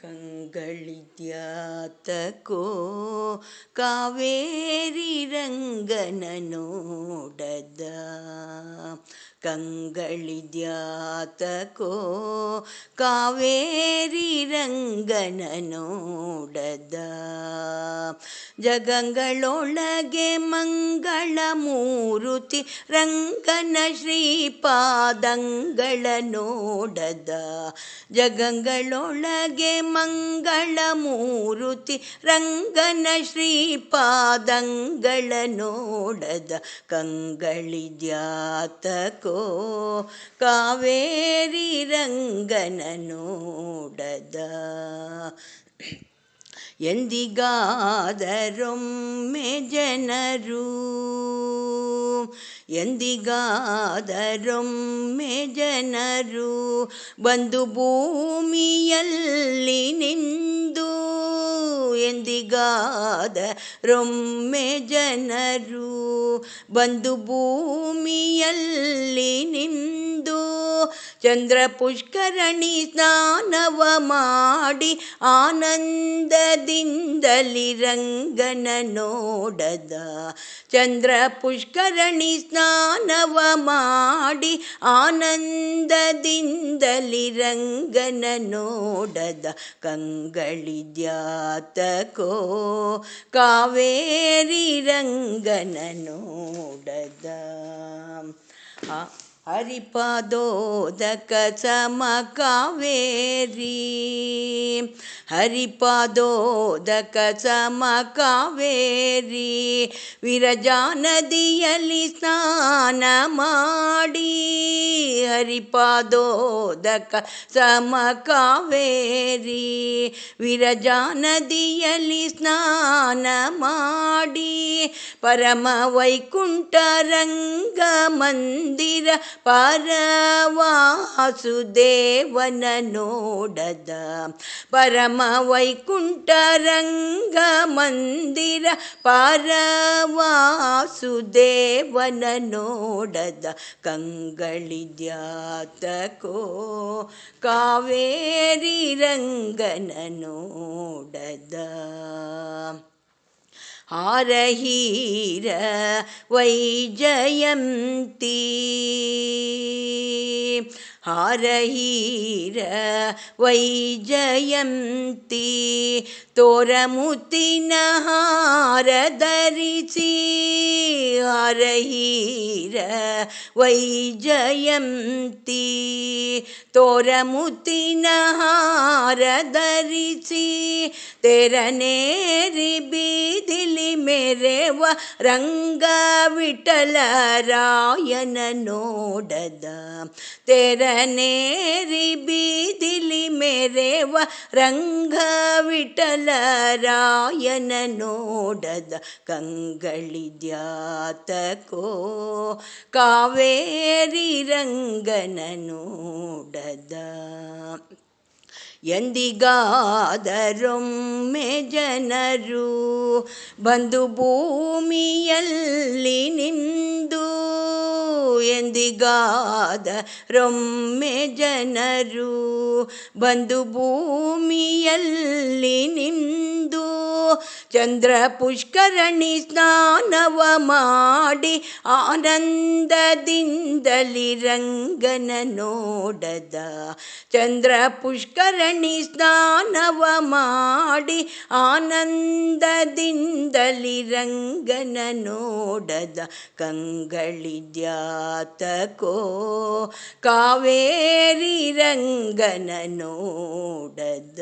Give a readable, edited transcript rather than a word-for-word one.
ಕಂಗಳಿದ್ಯಾತಕೋ ಕಾವೇರಿ ರಂಗನ ನೋಡದ ಕಂಗಳಿದ್ಯಾತಕೋ ಕಾವೇರಿ ರಂಗನ ನೋಡದ ಜಗಂಗಳೊಳಗೆ ಮಂಗಳ ಮೂರುತಿ ರಂಗನ ಶ್ರೀಪಾದಂಗಳ ನೋಡದ ಜಗಂಗಳೊಳಗೆ ಮಂಗಳ ಮೂರುತಿ ರಂಗನ ಶ್ರೀಪಾದಂಗಳ ನೋಡದ ಕಂಗಳಿದ್ಯಾತಕೋ ಕಾವೇರಿ ರಂಗನ ನೋಡದ ಎಂದಿಗಾದರೊಮ್ಮೆ ಜನರು ಬಂದು ಭೂಮಿಯಲ್ಲಿ ನಿಂದು ಎಂದಿಗಾದರೊಮ್ಮೆ ಜನರು ಬಂದು ಭೂಮಿಯಲ್ಲಿ ನಿಂದು ಚಂದ್ರ ಪುಷ್ಕರಣಿ ಸ್ನಾನವ ಮಾಡಿ ಆನಂದದಿಂದಲಿ ರಂಗನ ನೋಡದ ಚಂದ್ರ ಪುಷ್ಕರಣಿ ಸ್ನಾನವ ಮಾಡಿ ಆನಂದದಿಂದಲಿ ರಂಗನ ನೋಡದ ಕಂಗಳಿದ್ಯಾತಕೋ ಕಾವೇರಿ ರಂಗನ ನೋಡದ ಹರಿಪಾದೋದಕ ಸಮ ಕಾವೇರಿ ಹರಿಪಾದೋದಕ ಸಮ ಕಾವೇರಿ ವಿರಜಾ ನದಿಯಲ್ಲಿ ಸ್ನಾನ ಮಾಡಿ ಹರಿಪಾದೋದಕ ಸಮ ಕಾವೇರಿ ವಿರಜಾ ನದಿಯಲ್ಲಿ ಸ್ನಾನ ಮಾಡಿ ಪರಮ ವೈಕುಂಠ ರಂಗ ಮಂದಿರ ಪರವಾಸುದೇವನ ನೋಡದ ಪರಮ ವೈಕುಂಠ ರಂಗ ಮಂದಿರ ಪರವಾಸುದೇವನ ನೋಡದ ಕಂಗಳಿದ್ಯಾತಕೋ ಕಾವೇರಿ ರಂಗನ ನೋಡದ ಹಾರಹೀರ ವೈಜಯಂತಿ ಹಾರಹೀರ ವೈಜಯಂತಿ ತೋರಮುತ್ತಿನ ಹಾರ ಧರಿಸಿ ಹಾರಹೀರ ವೈಜಯಂತಿ ತೋರಮುತ್ತಿನ ಹಾರ ಧರಿಸಿ ತೆರನೇರಿ ಬೀದಿಲಿ ಮೆರೆವ ರಂಗ ವಿಠಲ ರಾಯನ ನೋಡದ ತೆರನೇರಿ ಬೀದಿಲಿ ಮೆರೆವ ರಂಗ ವಿಠಲ ರಾಯನ ನೋಡದ ಕಂಗಳಿದ್ಯಾತಕೋ ಕಾವೇರಿ ರಂಗನ ನೋಡದ ಎಂದಿಗಾದರೊಮ್ಮೆ ಜನರು ಬಂದು ಭೂಮಿಯಲ್ಲಿ ನಿಂದು ಎಂದಿಗಾದರೊಮ್ಮೆ ಜನರು ಬಂದು ಭೂಮಿಯಲ್ಲಿ ನಿಂದು ಚಂದ್ರ ಪುಷ್ಕರಣಿ ಸ್ನಾನವ ಮಾಡಿ ಆನಂದದಿಂದಲಿ ರಂಗನ ನೋಡದ ಚಂದ್ರ ಪುಷ್ಕರಣಿ ಸ್ನಾನವ ಮಾಡಿ ಆನಂದದಿಂದಲಿ ರಂಗನ ನೋಡದ ಕಂಗಳಿದ್ಯಾತಕೋ ಕಾವೇರಿ ರಂಗನ ನೋಡದ